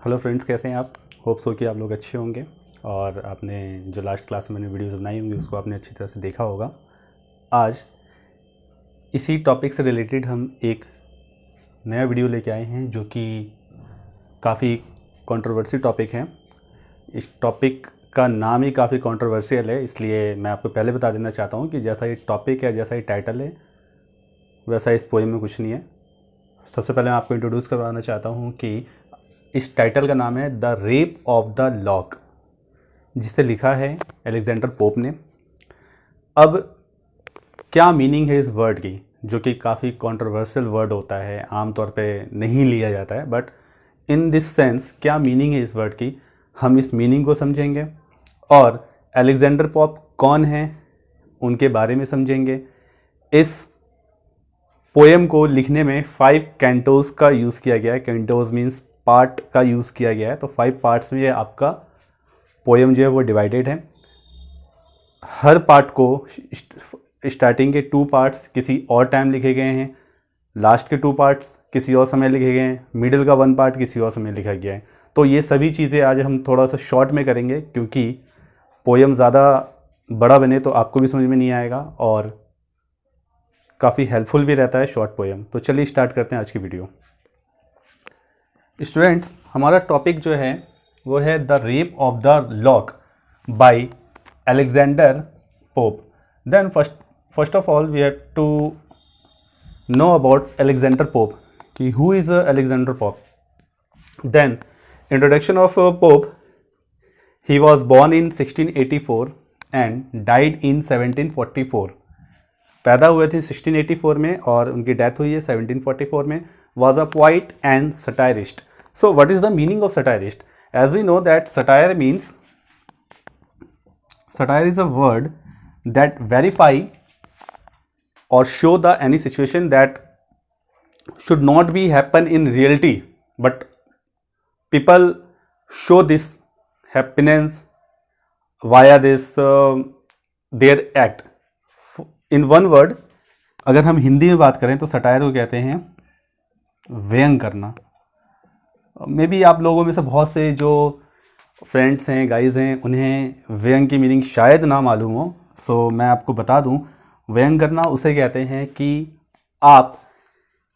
Hello friends, कैसे हैं आप। होप सो कि आप लोग अच्छे होंगे और आपने जो लास्ट क्लास में मैंने वीडियोस बनाई होंगी उसको आपने अच्छी तरह से देखा होगा। आज इसी टॉपिक से रिलेटेड हम एक नया वीडियो लेके आए हैं जो कि काफ़ी कंट्रोवर्सी टॉपिक है। इस टॉपिक का नाम ही काफ़ी कंट्रोवर्शियल है, इसलिए मैं आपको पहले बता देना चाहता हूँ कि जैसा ये टॉपिक है, जैसा ये टाइटल है, वैसा इस पोएम में कुछ नहीं है। सबसे पहले मैं आपको इंट्रोड्यूस करवाना चाहता हूँ कि इस टाइटल का नाम है the rape of the lock, जिसे लिखा है अलेक्जेंडर पोप ने। अब क्या मीनिंग है इस वर्ड की, जो कि काफ़ी कंट्रोवर्शियल वर्ड होता है, आमतौर पे नहीं लिया जाता है, बट इन दिस सेंस क्या मीनिंग है इस वर्ड की, हम इस मीनिंग को समझेंगे और अलेक्जेंडर पोप कौन है उनके बारे में समझेंगे। इस पोएम को लिखने में 5 कैंटोज़ का यूज़ किया गया है। कैंटोज़ मीन्स पार्ट का यूज़ किया गया है, तो 5 पार्ट्स में ये आपका पोएम जो है वो डिवाइडेड है। हर पार्ट को स्टार्टिंग के 2 पार्ट्स किसी और टाइम लिखे गए हैं, लास्ट के 2 पार्ट्स किसी और समय लिखे गए हैं, मिडिल का 1 पार्ट किसी और समय लिखा गया है। तो ये सभी चीज़ें आज हम थोड़ा सा शॉर्ट में करेंगे, क्योंकि पोएम ज़्यादा बड़ा बने तो आपको भी समझ में नहीं आएगा और काफ़ी हेल्पफुल भी रहता है शॉर्ट पोएम। तो चलिए स्टार्ट करते हैं आज की वीडियो। स्टूडेंट्स, हमारा टॉपिक जो है वो है the rape of the lock by Alexander Pope. Then first of all we have to know about Alexander Pope कि who is Alexander Pope. Then introduction of Pope. He was born in 1684 and died in 1744। पैदा हुए थे 1684 में और उनकी death हुई है 1744 में। Was a poet and satirist. So what is the meaning of satirist? As we know that satire is a word that verify or show the any situation that should not be happen in reality, but people show this happiness via this their act. In one word, अगर हम हिंदी में बात करें तो satire को कहते हैं व्यंग करना। मे बी आप लोगों में से बहुत से जो फ्रेंड्स हैं, गाइज हैं, उन्हें व्यंग की मीनिंग शायद ना मालूम हो। सो मैं आपको बता दूं, व्यंग करना उसे कहते हैं कि आप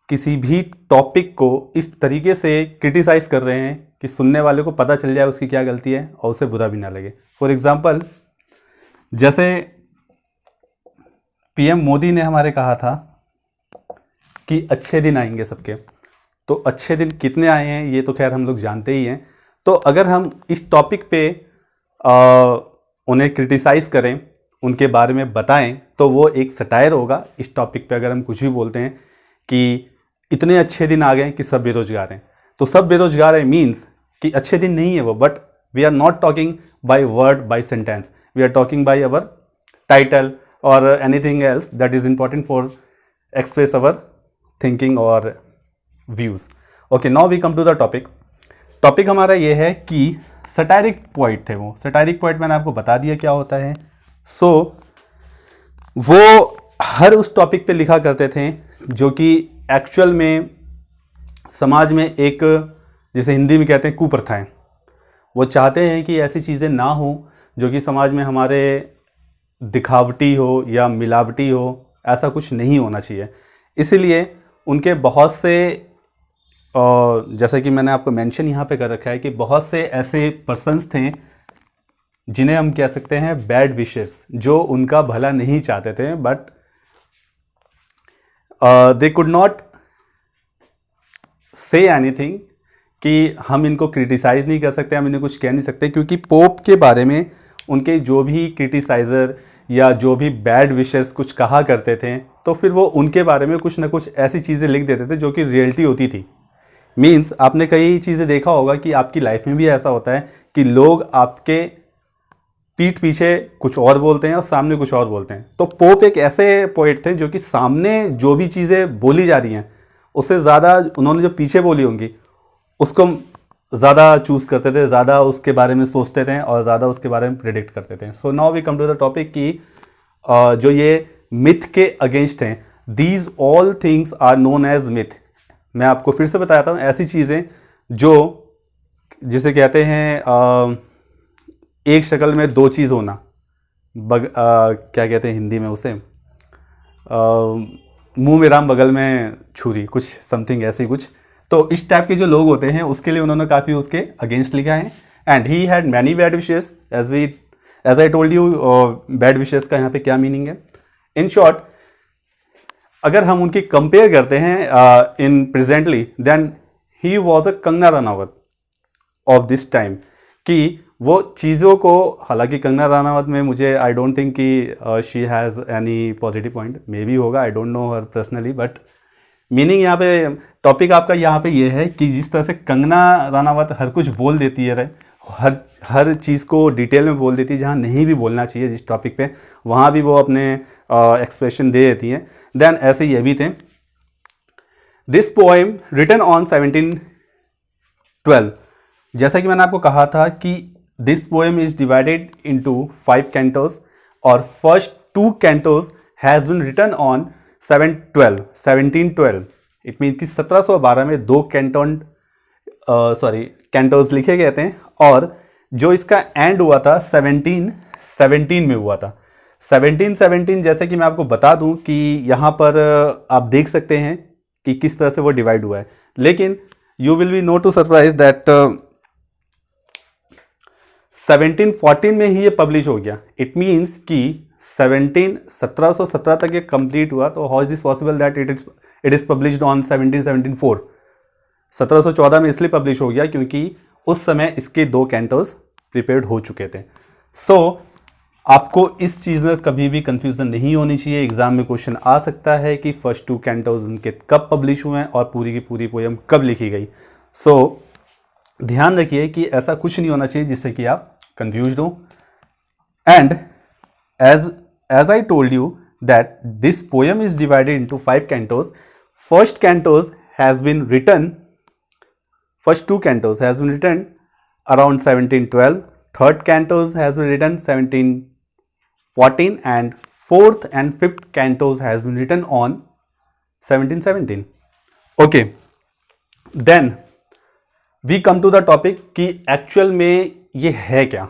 किसी भी टॉपिक को इस तरीके से क्रिटिसाइज कर रहे हैं कि सुनने वाले को पता चल जाए उसकी क्या गलती है और उसे बुरा भी ना लगे। फॉर एग्जाम्पल, जैसे पीएम मोदी ने हमारे कहा था कि अच्छे दिन आएंगे सबके, तो अच्छे दिन कितने आए हैं ये तो खैर हम लोग जानते ही हैं। तो अगर हम इस टॉपिक पे उन्हें क्रिटिसाइज करें, उनके बारे में बताएं, तो वो एक सटायर होगा। इस टॉपिक पे अगर हम कुछ भी बोलते हैं कि इतने अच्छे दिन आ गए कि सब बेरोजगार हैं, तो सब बेरोजगार है मीन्स कि अच्छे दिन नहीं है वो, but we are not talking by word by sentence, we are talking by our title और anything else that is important for express our thinking और views. Okay, now we come to the topic. Topic हमारा ये है कि सटायरिक poet थे वो। सटायरिक poet मैंने आपको बता दिया क्या होता है। सो वो हर उस टॉपिक पे लिखा करते थे जो कि एक्चुअल में समाज में एक, जिसे हिंदी में कहते हैं, कुप्रथाएं। वो चाहते हैं कि ऐसी चीज़ें ना हो जो कि समाज में हमारे दिखावटी हो या मिलावटी हो, ऐसा कुछ नहीं होना चाहिए। इसीलिए उनके बहुत से, जैसा कि मैंने आपको मेंशन यहाँ पे कर रखा है कि बहुत से ऐसे पर्सन्स थे जिन्हें हम कह सकते हैं बैड विशेस, जो उनका भला नहीं चाहते थे, but they could not say anything कि हम इनको क्रिटिसाइज नहीं कर सकते, हम इन्हें कुछ कह नहीं सकते, क्योंकि पोप के बारे में उनके जो भी क्रिटिसाइज़र या जो भी बैड विशेस कुछ कहा करते थे, तो फिर वो उनके बारे में कुछ ना कुछ ऐसी चीज़ें लिख देते थे जो कि रियलिटी होती थी। मीन्स आपने कई चीज़ें देखा होगा कि आपकी लाइफ में भी ऐसा होता है कि लोग आपके पीठ पीछे कुछ और बोलते हैं और सामने कुछ और बोलते हैं। तो पोप एक ऐसे पोएट थे जो कि सामने जो भी चीज़ें बोली जा रही हैं उससे ज़्यादा उन्होंने जो पीछे बोली होंगी उसको ज़्यादा चूज़ करते थे, ज़्यादा उसके बारे में सोचते थे और ज़्यादा उसके बारे में प्रेडिक्ट करते थे। So now we come to the topic कि जो ये मिथ के अगेंस्ट हैं, these all things are known as myth. मैं आपको फिर से बताता हूँ, ऐसी चीज़ें जो जिसे कहते हैं एक शक्ल में दो चीज़ होना, क्या कहते हैं हिंदी में उसे, मुंह में राम बगल में छुरी, कुछ समथिंग ऐसी कुछ। तो इस टाइप के जो लोग होते हैं उसके लिए उन्होंने काफ़ी उसके अगेंस्ट लिखा है। And he had many bad wishes, as I told you bad wishes का यहाँ पे क्या मीनिंग है। इन शॉर्ट, अगर हम उनकी कंपेयर करते हैं in presently, then he was a Kangana Ranaut of this time, कि वो चीज़ों को, हालांकि कंगना रनावत में मुझे आई डोंट थिंक कि she has any positive point, maybe होगा, I don't know her personally, but meaning यहाँ पे, टॉपिक आपका यहाँ पे ये है कि जिस तरह से कंगना रनावत हर कुछ बोल देती है, हर चीज़ को डिटेल में बोल देती है, जहाँ नहीं भी बोलना चाहिए जिस टॉपिक पे, वहाँ भी वो अपने एक्सप्रेशन दे देती हैं। देन ऐसे ये भी थे। दिस पोएम रिटन ऑन 1712, जैसा कि मैंने आपको कहा था कि this poem is divided into 5 cantos, और first 2 cantos has been written on 1712। It mean कि 1712 में 2 कैंटोस लिखे गए थे, और जो इसका एंड हुआ था 1717 में हुआ था। 1717 जैसे कि मैं आपको बता दूं कि यहाँ पर आप देख सकते हैं कि किस तरह से वो डिवाइड हुआ है, लेकिन you will be not to surprise that 1714 में ही ये पब्लिश हो गया। इट मीन्स कि 1717 तक ये कंप्लीट हुआ, तो how is this possible that it is published on 1714। 1714 में इसलिए पब्लिश हो गया क्योंकि उस समय इसके 2 कैंटोस प्रिपेयर्ड हो चुके थे। सो आपको इस चीज़ में कभी भी कंफ्यूजन नहीं होनी चाहिए। एग्जाम में क्वेश्चन आ सकता है कि फर्स्ट 2 कैंटोस उनके कब पब्लिश हुए हैं और पूरी की पूरी पोएम कब लिखी गई। सो ध्यान रखिए कि ऐसा कुछ नहीं होना चाहिए जिससे कि आप कंफ्यूज्ड हो। And as I told you that this poem is divided into 5 cantos. First 2 cantos has been written around 1712. Third cantos has been written 1714, and fourth and fifth cantos has been written on 1717. Okay, then we come to the topic कि actual में ये है क्या,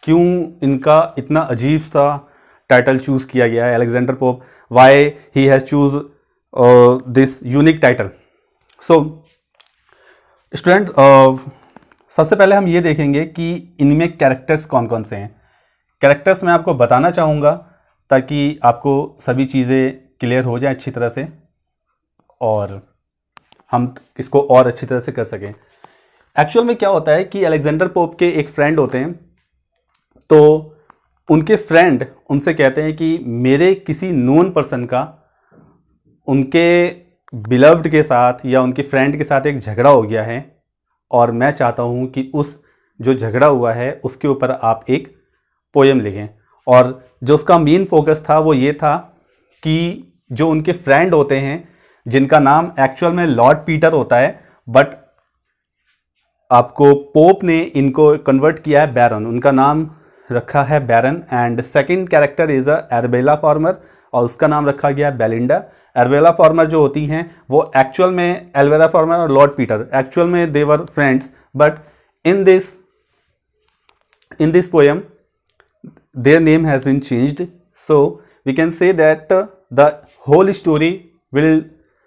क्यों इनका इतना अजीब सा टाइटल चूज किया गया है। Alexander pope, why he has choose this unique title. So student, सबसे पहले हम ये देखेंगे कि इनमें कैरेक्टर्स कौन कौन से हैं। कैरेक्टर्स मैं आपको बताना चाहूँगा ताकि आपको सभी चीज़ें क्लियर हो जाए अच्छी तरह से और हम इसको और अच्छी तरह से कर सकें। एक्चुअल में क्या होता है कि अलेक्जेंडर पोप के एक फ्रेंड होते हैं, तो उनके फ्रेंड उनसे कहते हैं कि मेरे किसी नोन पर्सन का उनके बिलव्ड के साथ या उनके फ्रेंड के साथ एक झगड़ा हो गया है, और मैं चाहता हूं कि उस जो झगड़ा हुआ है उसके ऊपर आप एक पोएम लिखें। और जो उसका मेन फोकस था वो ये था कि जो उनके फ्रेंड होते हैं, जिनका नाम एक्चुअल में लॉर्ड पीटर होता है, बट आपको पोप ने इनको कन्वर्ट किया है बैरन, उनका नाम रखा है Baron. And second character is Arabella Fermor, और उसका नाम रखा गया है बेलिंडा। एरबेला फार्मर जो होती हैं वो एक्चुअल में एल्वेरा फार्मर और लॉर्ड पीटर एक्चुअल में they were friends, but in this poem their name has been changed. So we can say that the whole story will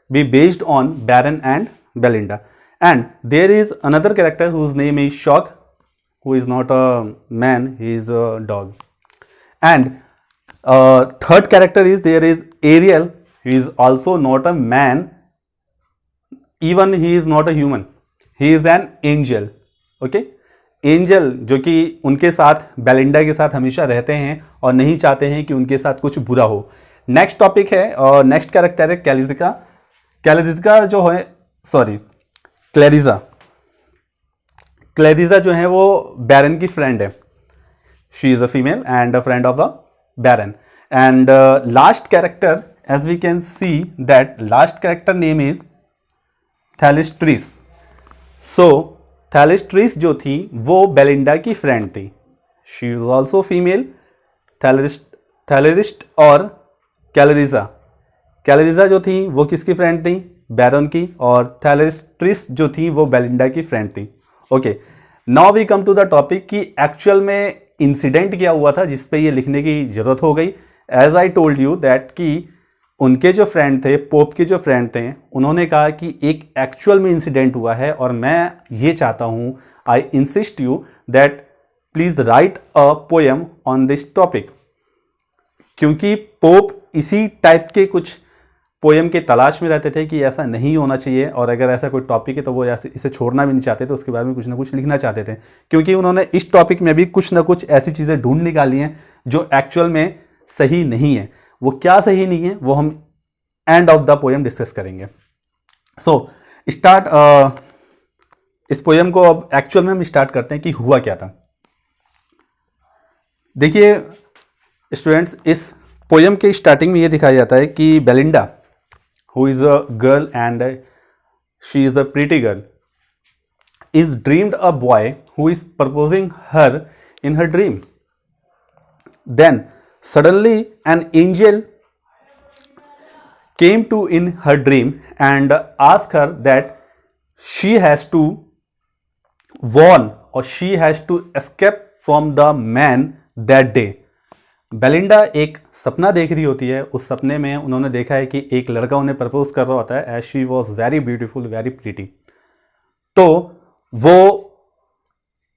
be based on Baron and Belinda. And there is another character whose name is Shock, who is not a man, he is a dog. And third character is there is Ariel, he is also not a man, even he is not a human, he is an angel. Okay, angel जो कि उनके साथ Belinda के साथ हमेशा रहते हैं और नहीं चाहते हैं कि उनके साथ कुछ बुरा हो। नेक्स्ट टॉपिक है और नेक्स्ट कैरेक्टर है क्लैरिजा। क्लैरिजा जो है, सॉरी क्लैरिजा, क्लैरिजा जो है वो बैरन की फ्रेंड है। She is a female and a friend of the Baron. And last character, as we can see that last character name is Thalestris. So Thalestris जो थी वो बेलिंडा की फ्रेंड थी। She is also female. थैलिस्ट और Clarissa जो थी वो किसकी फ्रेंड थी? बैरन की। और थैलिस्ट्रिस जो थी वो बेलिंडा की फ्रेंड थी। Okay, now we come to the topic कि एक्चुअल में इंसिडेंट क्या हुआ था जिस पे ये लिखने की जरूरत हो गई। As I told you that कि उनके जो फ्रेंड थे, पोप के जो फ्रेंड थे, उन्होंने कहा कि एक एक्चुअल में इंसिडेंट हुआ है और मैं ये चाहता हूं, I insist you that please right a poem on this topic. क्योंकि पोप इसी टाइप के कुछ पोएम के तलाश में रहते थे कि ऐसा नहीं होना चाहिए, और अगर ऐसा कोई टॉपिक है तो वो इसे छोड़ना भी नहीं चाहते थे, उसके बारे में कुछ ना कुछ लिखना चाहते थे। क्योंकि उन्होंने इस टॉपिक में भी कुछ ना कुछ ऐसी चीज़ें ढूंढ निकाली हैं जो एक्चुअल में सही नहीं है। वो क्या सही नहीं है वो हम end of the poem discuss करेंगे। सो स्टार्ट इस पोएम को अब एक्चुअल में हम स्टार्ट करते हैं कि हुआ क्या था। देखिए स्टूडेंट्स, इस पोएम के स्टार्टिंग में ये दिखाया जाता है कि Belinda, who is a girl and she is a pretty girl, is dreamed a boy who is proposing her in her dream. Then suddenly an angel came to in her dream and asked her that she has to warn or she has to escape from the man that day. Belinda एक सपना देख रही होती है। उस सपने में उन्होंने देखा है कि एक लड़का उन्हें प्रपोज कर रहा होता है, as she was very beautiful, very pretty. तो वो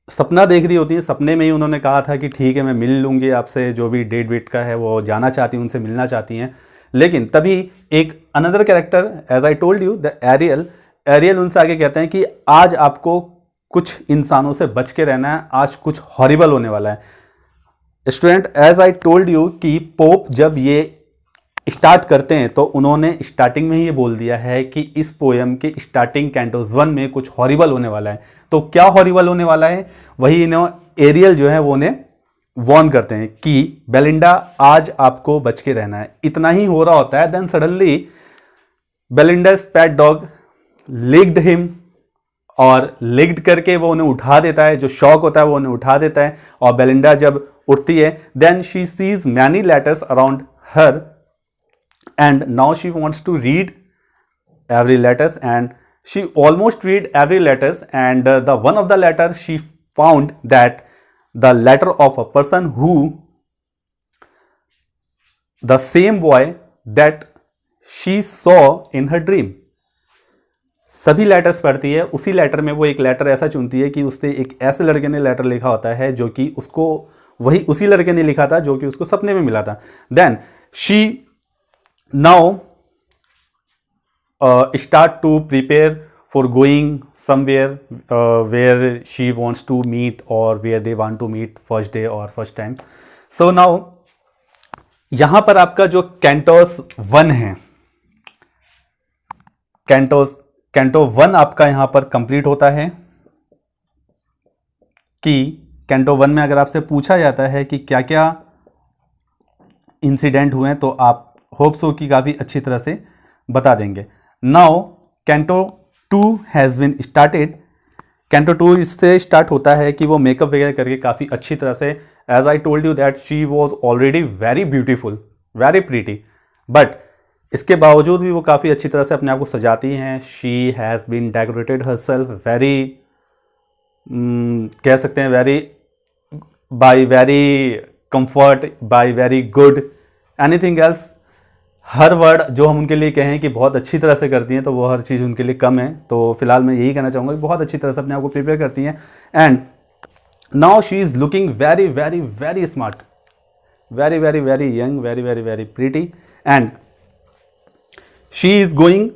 सपना देख रही होती है। सपने में ही उन्होंने कहा था कि ठीक है मैं मिल लूंगी आपसे, जो भी डेट वेट का है वो जाना चाहती हैं, उनसे मिलना चाहती हैं। लेकिन तभी एक another character, as I told you, the Ariel उनसे आगे कहते हैं कि आज आपको कुछ इंसानों से बच के रहना है, आज कुछ हॉरिबल होने वाला है। Student, as I told you कि पोप जब ये स्टार्ट करते हैं तो उन्होंने स्टार्टिंग में ही ये बोल दिया है कि इस पोएम के स्टार्टिंग कैंटोस 1 में कुछ हॉरिबल होने वाला है। तो क्या हॉरिबल होने वाला है, वही एरियल जो है वो उन्हें वॉर्न करते हैं कि बेलिंडा आज आपको बच के रहना है। इतना ही हो रहा होता है, then suddenly Belinda's pet dog licked him, और लिक्ड करके वो उन्हें उठा देता है। जो शॉक होता है वो उन्हें उठा देता है, और बेलिंडा जब उठती है then she sees many letters around her and now she wants to read every letters and she almost read every letters and the one of the letter she found that the letter of a person who the same boy that she saw in her dream। सभी letters पढ़ती है, उसी letter में वो एक letter ऐसा चुनती है कि उससे एक ऐसे लड़के ने लेटर लिखा होता है जो कि उसको वही उसी लड़के ने लिखा था जो कि उसको सपने में मिला था। Then she now start to prepare for going somewhere where she wants to meet or where they want to meet first day or first time. So now यहां पर आपका जो कैंटोस 1 है, कैंटो 1 आपका यहां पर कंप्लीट होता है। कि कैंटो 1 में अगर आपसे पूछा जाता है कि क्या क्या इंसिडेंट हुए हैं तो आप होप सो कि काफी अच्छी तरह से बता देंगे। Now canto 2 has been started. Canto 2 इससे स्टार्ट होता है कि वो मेकअप वगैरह करके काफ़ी अच्छी तरह से, as I told you that she was already very beautiful, very pretty, but इसके बावजूद भी वो काफ़ी अच्छी तरह से अपने आप को सजाती हैं। She has been decorated herself very, कह सकते हैं very, by very comfort, by very good, anything else. हर वर्ड जो हम उनके लिए कहें कि बहुत अच्छी तरह से करती हैं तो वो हर चीज़ उनके लिए कम है। तो फिलहाल मैं यही कहना चाहूँगा कि बहुत अच्छी तरह से अपने आप को प्रिपेयर करती हैं। And now she is looking very very very smart, very very very young, very very very pretty, and she is going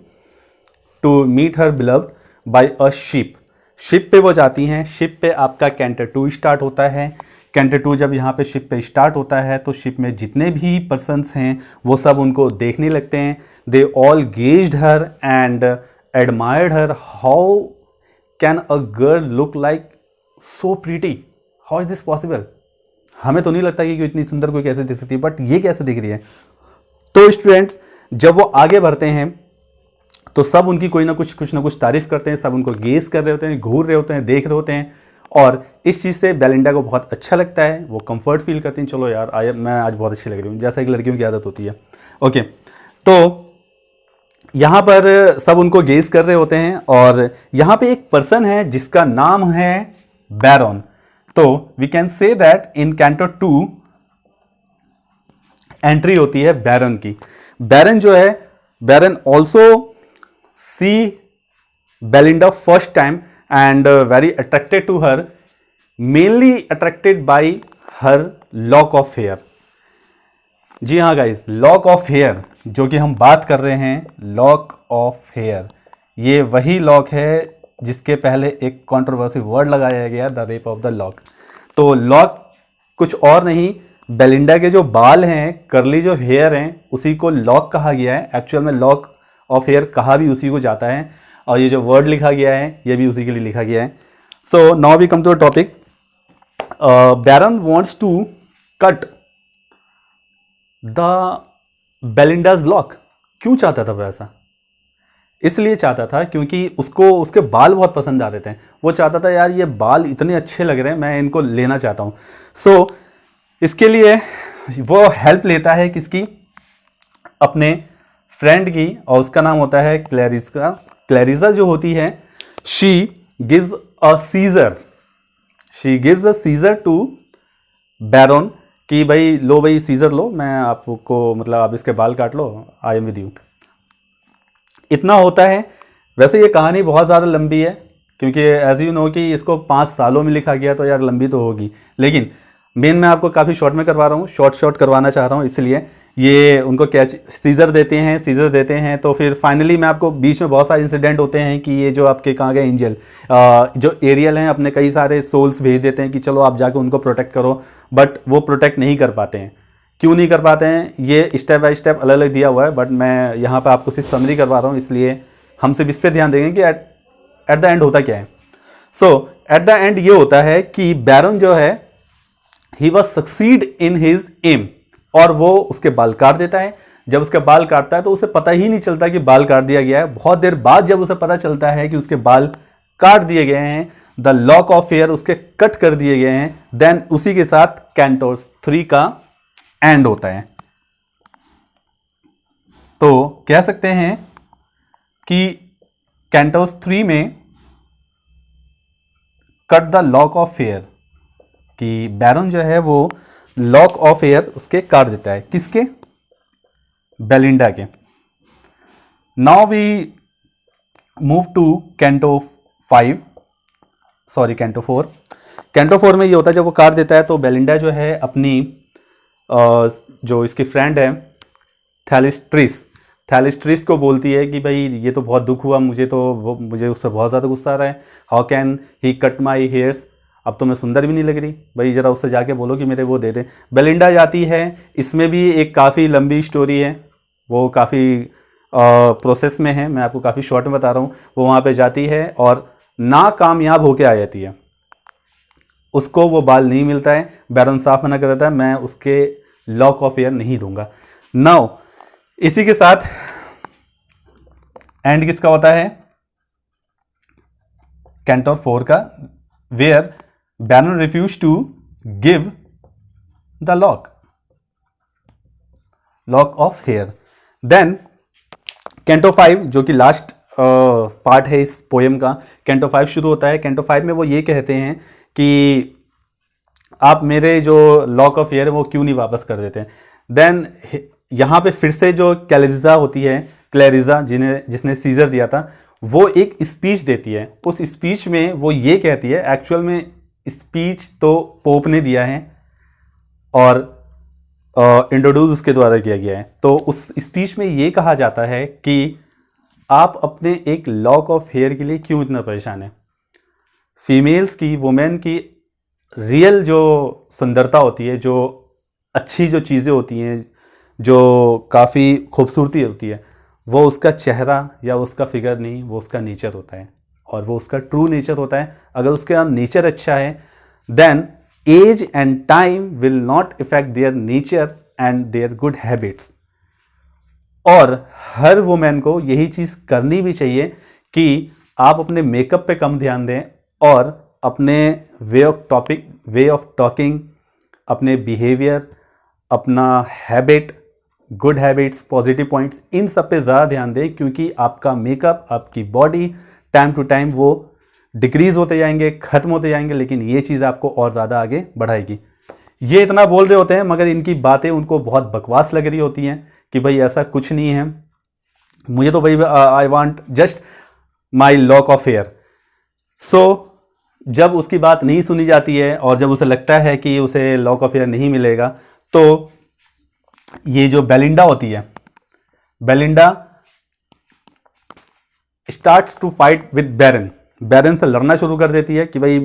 to meet her beloved by a ship. Ship पे वो जाती हैं। शिप पे आपका canto 2 start होता है। Canto 2 जब यहाँ पे शिप पे स्टार्ट होता है तो शिप में जितने भी पर्सन्स हैं वो सब उनको देखने लगते हैं। They all gazed her and admired her. How can a girl look like so pretty, how is this possible. हमें तो नहीं लगता कि इतनी सुंदर कोई कैसे दिख सकती है, बट ये कैसे दिख रही है। तो स्टूडेंट्स जब वो आगे बढ़ते हैं तो सब उनकी कोई ना कुछ ना कुछ तारीफ करते हैं, सब उनको गेज कर रहे होते हैं, घूर रहे होते हैं, देख रहे होते हैं, और इस चीज़ से बेलिंडा को बहुत अच्छा लगता है। वो कंफर्ट फील करती हैं, चलो यार मैं आज बहुत अच्छी लग रही हूँ, जैसा कि लड़कियों की आदत होती है। ओके, तो यहाँ पर सब उनको गेज कर रहे होते हैं, और यहाँ पे एक पर्सन है जिसका नाम है बैरन। तो we can say that in canto 2 entry होती है बैरन की। बैरन जो है, Baron also see Belinda first time and very attracted to her, mainly attracted by her lock of hair. जी हाँ गाइस, लॉक ऑफ हेयर जो कि हम बात कर रहे हैं, लॉक ऑफ हेयर, ये वही लॉक है जिसके पहले एक कंट्रोवर्सी वर्ड लगाया गया, the rape of the lock. तो लॉक कुछ और नहीं, बेलिंडा के जो बाल हैं, करली जो हेयर हैं, उसी को लॉक कहा गया है। एक्चुअल में लॉक ऑफ हेयर कहा भी उसी को जाता है, और ये जो वर्ड लिखा गया है ये भी उसी के लिए लिखा गया है। So now we come to the topic. Baron wants to cut the Belinda's lock. क्यों चाहता था वो ऐसा? इसलिए चाहता था क्योंकि उसको उसके बाल बहुत पसंद आते थे। वो चाहता था यार ये बाल इतने अच्छे लग रहे हैं, मैं इनको लेना चाहता हूँ। सो इसके लिए वो हेल्प लेता है किसकी? अपने फ्रेंड की, और उसका नाम होता है क्लैरिसा। क्लैरिसा जो होती है, she gives a scissor to Baron कि भाई लो भाई सीजर लो, मैं आपको मतलब आप इसके बाल काट लो, आई एम विद यू। इतना होता है। वैसे ये कहानी बहुत ज़्यादा लंबी है, क्योंकि एज यू नो कि इसको 5 सालों में लिखा गया, तो यार लंबी तो होगी, लेकिन मेन मैं आपको काफ़ी शॉर्ट में करवा रहा हूँ, शॉर्ट करवाना चाह रहा हूँ। इसलिए ये उनको कैच सीजर देते हैं, तो फिर फाइनली मैं आपको बीच में बहुत सारे इंसिडेंट होते हैं कि ये जो आपके कहाँ गए एंजल, जो एरियल हैं, अपने कई सारे सोल्स भेज देते हैं कि चलो आप जाके उनको प्रोटेक्ट करो, बट वो प्रोटेक्ट नहीं कर पाते हैं। क्यों नहीं कर पाते हैं, ये स्टेप बाय स्टेप अलग अलग दिया हुआ है, बट मैं यहाँ पे आपको सिर्फ समरी करवा रहा हूँ, इसलिए हम सिर्फ इस पर ध्यान देंगे कि एट द एंड होता क्या है। सो एट द एंड ये होता है कि बैरन जो है, he was succeed in his aim, और वो उसके बाल काट देता है। जब उसके बाल काटता है तो उसे पता ही नहीं चलता कि बाल काट दिया गया है। बहुत देर बाद जब उसे पता चलता है कि उसके बाल काट दिए गए हैं, द लॉक ऑफ हेयर उसके कट कर दिए गए हैं, देन उसी के साथ कैंटो 3 का एंड होता है। तो कह सकते हैं कि कैंटो 3 में cut the lock of hair, कि बैरन जो है वो लॉक ऑफ हेयर उसके काट देता है। किसके? बेलिंडा के। Now we move to canto 4। Canto 4 में ये होता है, जब वो काट देता है तो बेलिंडा जो है अपनी जो इसकी फ्रेंड है थैलिस्ट्रिस को बोलती है कि भाई ये तो बहुत दुख हुआ मुझे, तो मुझे उस पर बहुत ज़्यादा गुस्सा आ रहा है। How can he cut my hairs, अब तो मैं सुंदर भी नहीं लग रही, भाई ज़रा उससे जाके बोलो कि मेरे वो दे दे। बेलिंडा जाती है, इसमें भी एक काफ़ी लंबी स्टोरी है, वो काफ़ी प्रोसेस में है, मैं आपको काफ़ी शॉर्ट में बता रहा हूँ। वो वहाँ पे जाती है और नाकामयाब होके आ जाती है, उसको वो बाल नहीं मिलता है। बैरन साफ मना कर देता है, मैं उसके लॉक ऑफ हेयर नहीं दूंगा। नाउ इसी के साथ एंड किसका होता है? कैंटो 4 का, where baron refuse to give the lock of hair. Then canto 5 जो कि लास्ट पार्ट है इस पोएम का, कैंटो 5 शुरू होता है। कैंटो 5 में वो ये कहते हैं कि आप मेरे जो लॉक ऑफ हेयर है वो क्यों नहीं वापस कर देते। देन यहाँ पे फिर से जो क्लैरिसा होती है, क्लैरिसा जिसने सीजर दिया था, वो एक स्पीच देती है। उस स्पीच में वो ये कहती है, एक्चुअल में स्पीच तो पोप ने दिया है और इंट्रोड्यूस उसके द्वारा किया गया है। तो उस स्पीच में ये कहा जाता है कि आप अपने एक लॉक ऑफ हेयर के लिए क्यों इतना परेशान है। फीमेल्स की, वुमेन की रियल जो सुंदरता होती है, जो अच्छी जो चीज़ें होती हैं, जो काफ़ी खूबसूरती होती है, वो उसका चेहरा या उसका फिगर नहीं, वो उसका नेचर होता है, और वो उसका ट्रू नेचर होता है। अगर उसका नेचर अच्छा है, then as and time will not effect their nature and their good habits. और हर वुमेन को यही चीज़ करनी भी चाहिए कि आप अपने मेकअप पे कम ध्यान दें, और अपने वे ऑफ टॉकिंग, अपने बिहेवियर, अपना habit, good habits, positive points, इन सब पे ज़्यादा ध्यान दें, क्योंकि आपका मेकअप, आपकी बॉडी टाइम टू टाइम वो डिक्रीज होते जाएंगे, खत्म होते जाएंगे, लेकिन ये चीज़ आपको और ज़्यादा आगे बढ़ाएगी। ये इतना बोल रहे होते हैं मगर इनकी बातें उनको बहुत बकवास लग रही होती हैं कि भाई ऐसा कुछ नहीं है, मुझे तो भाई I want just my lock of hair. So जब उसकी बात नहीं सुनी जाती है और जब उसे लगता है कि उसे लॉक ऑफ हेयर नहीं मिलेगा, तो ये जो बेलिंडा होती है, Belinda starts to fight with Baron, Baron से लड़ना शुरू कर देती है कि भाई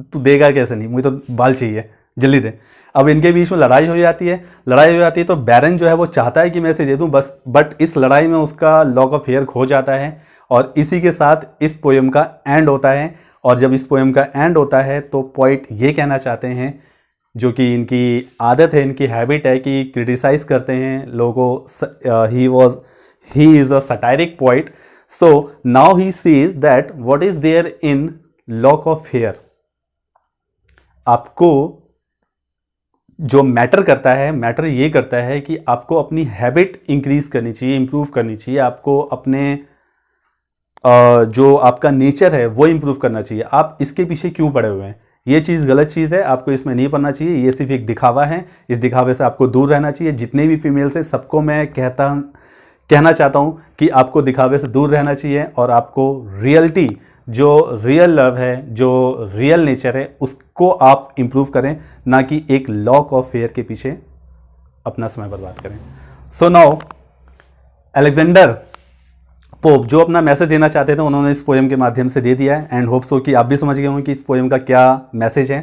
तू देगा कैसे, नहीं मुझे तो बाल चाहिए, जल्दी दे। अब इनके बीच में लड़ाई हो जाती है, तो बैरन जो है वो चाहता है कि मैं इसे दे दूं बस, बट इस लड़ाई में उसका लॉक ऑफ हेयर खो जाता है और इसी के साथ इस पोएम का एंड होता है। और जब इस पोएम का एंड होता है तो पोइट ये कहना चाहते हैं, जो कि इनकी आदत है, इनकी हैबिट है कि क्रिटिसाइज करते हैं लोगों को, he is a satiric poet. So now he sees that what is there in lock of hair, आपको जो मैटर करता है, मैटर ये करता है कि आपको अपनी हैबिट इंक्रीज करनी चाहिए, इंप्रूव करनी चाहिए, आपको अपने जो आपका नेचर है वो इंप्रूव करना चाहिए। आप इसके पीछे क्यों पड़े हुए हैं? ये चीज़ गलत चीज़ है, आपको इसमें नहीं पड़ना चाहिए, ये सिर्फ एक दिखावा है, इस दिखावे से आपको दूर रहना चाहिए। जितने भी फीमेल्स हैं सबको मैं कहना चाहता हूँ कि आपको दिखावे से दूर रहना चाहिए और आपको रियलिटी, जो रियल लव है, जो रियल नेचर है, उसको आप इंप्रूव करें, ना कि एक लॉक ऑफ हेयर के पीछे अपना समय बर्बाद करें। सो नाउ अलेक्जेंडर पोप जो अपना मैसेज देना चाहते थे उन्होंने इस पोएम के माध्यम से दे दिया है, एंड होप सो कि आप भी समझ गए होंगे कि इस पोएम का क्या मैसेज है।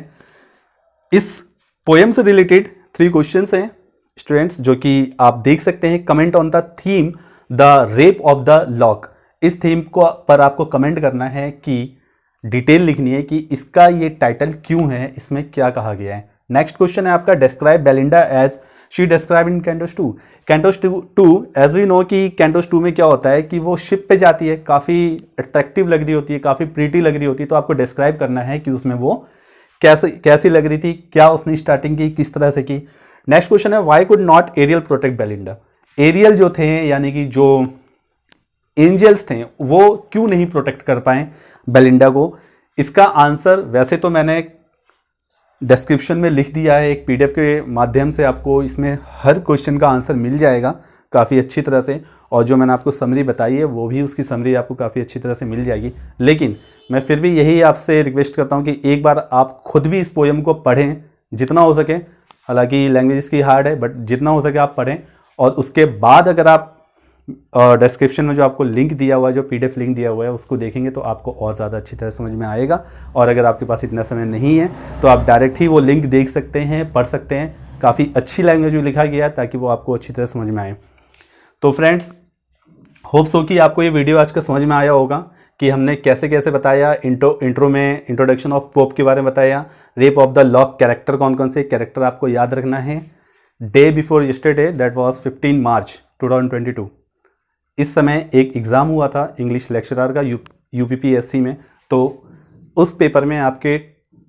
इस पोएम से रिलेटेड 3 क्वेश्चंस हैं स्टूडेंट्स, जो कि आप देख सकते हैं। Comment on the theme the rape of the lock, इस थीम को पर आपको कमेंट करना है कि डिटेल लिखनी है कि इसका ये टाइटल क्यों है, इसमें क्या कहा गया है। नेक्स्ट क्वेश्चन है आपका, describe Belinda as she describe in cantos 2। Cantos 2 as we know कि कैंटोस 2 में क्या होता है कि वो शिप पे जाती है, काफ़ी अट्रैक्टिव लग रही होती है, काफ़ी प्रीटी लग रही होती है, तो आपको डिस्क्राइब करना है कि उसमें वो कैसी लग रही थी, क्या उसने स्टार्टिंग की, किस तरह से की। नेक्स्ट क्वेश्चन है, why could not Ariel protect Belinda. Ariel जो थे यानी कि जो एंजल्स थे वो क्यों नहीं प्रोटेक्ट कर पाए बेलिंडा को। इसका आंसर वैसे तो मैंने डिस्क्रिप्शन में लिख दिया है, एक पीडीएफ के माध्यम से आपको इसमें हर क्वेश्चन का आंसर मिल जाएगा काफ़ी अच्छी तरह से, और जो मैंने आपको समरी बताई है वो भी उसकी समरी आपको काफ़ी अच्छी तरह से मिल जाएगी। लेकिन मैं फिर भी यही आपसे रिक्वेस्ट करता हूँ कि एक बार आप खुद भी इस पोएम को पढ़ें जितना हो सके, हालांकि लैंग्वेज इसकी हार्ड है बट जितना हो सके आप पढ़ें, और उसके बाद अगर आप डिस्क्रिप्शन में जो आपको लिंक दिया हुआ है, जो पीडीएफ लिंक दिया हुआ है उसको देखेंगे तो आपको और ज़्यादा अच्छी तरह समझ में आएगा। और अगर आपके पास इतना समय नहीं है तो आप डायरेक्ट ही वो लिंक देख सकते हैं, पढ़ सकते हैं, काफ़ी अच्छी लैंग्वेज में लिखा गया है ताकि वो आपको अच्छी तरह समझ में आए। तो फ्रेंड्स, होप सो कि आपको ये वीडियो आज का समझ में आया होगा कि हमने कैसे कैसे बताया, इंट्रो में इंट्रोडक्शन ऑफ पोप के बारे में बताया, rape of the lock character कौन कौन से कैरेक्टर आपको याद रखना है। Day before yesterday that was 15 मार्च 2022, इस समय एक एग्ज़ाम हुआ था इंग्लिश लेक्चरर का यूपीपीएससी में, तो उस पेपर में आपके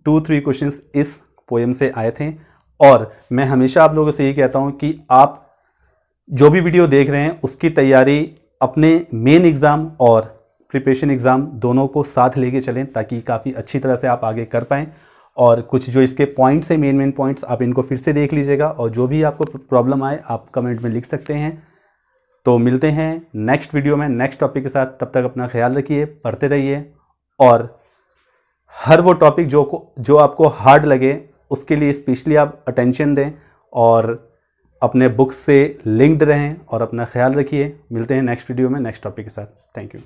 2-3 क्वेश्चंस इस पोएम से आए थे। और मैं हमेशा आप लोगों से यही कहता हूं कि आप जो भी वीडियो देख रहे हैं उसकी तैयारी अपने मेन एग्ज़ाम और प्रिपरेशन एग्ज़ाम दोनों को साथ लेके चलें ताकि काफ़ी अच्छी तरह से आप आगे कर पाएँ। और कुछ जो इसके पॉइंट्स हैं, मेन पॉइंट्स, आप इनको फिर से देख लीजिएगा, और जो भी आपको प्रॉब्लम आए आप कमेंट में लिख सकते हैं। तो मिलते हैं नेक्स्ट वीडियो में नेक्स्ट टॉपिक के साथ, तब तक अपना ख्याल रखिए, पढ़ते रहिए, और हर वो टॉपिक जो आपको हार्ड लगे उसके लिए स्पेशली आप अटेंशन दें और अपने बुक्स से लिंक्ड रहें और अपना ख्याल रखिए। मिलते हैं नेक्स्ट वीडियो में नेक्स्ट टॉपिक के साथ। Thank you.